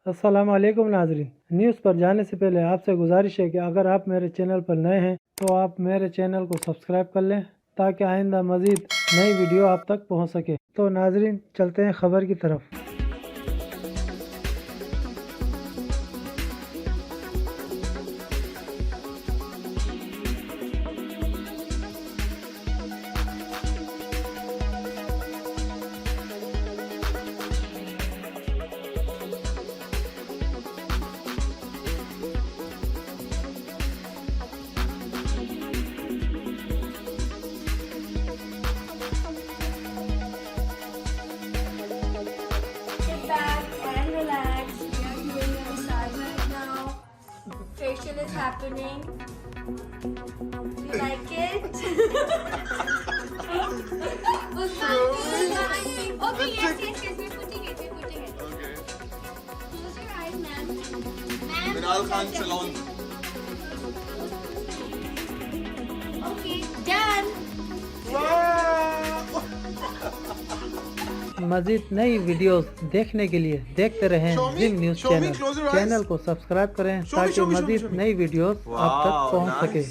अस्सलाम-ओ-अलैकुम नाज़रीन। न्यूज़ पर जाने से पहले आपसे गुजारिश है कि अगर आप मेरे चैनल पर नए हैं तो आप मेरे चैनल को सब्सक्राइब कर लें ताकि आइंदा मज़ीद नई वीडियो आप तक पहुंच सके। तो नाज़रीन चलते हैं खबर की तरफ। Facial is happening. You like it? Okay, yes, we're putting it. Okay. Close your eyes, ma'am. Minal Khan Salon. Okay, done. मज़ीद नई वीडियोस देखने के लिए देखते रहें ज़ीम news Show me, close your eyes. Channel को सब्सक्राइब करें ताकि मज़ीद नई वीडियोस आप तक पहुंच सके।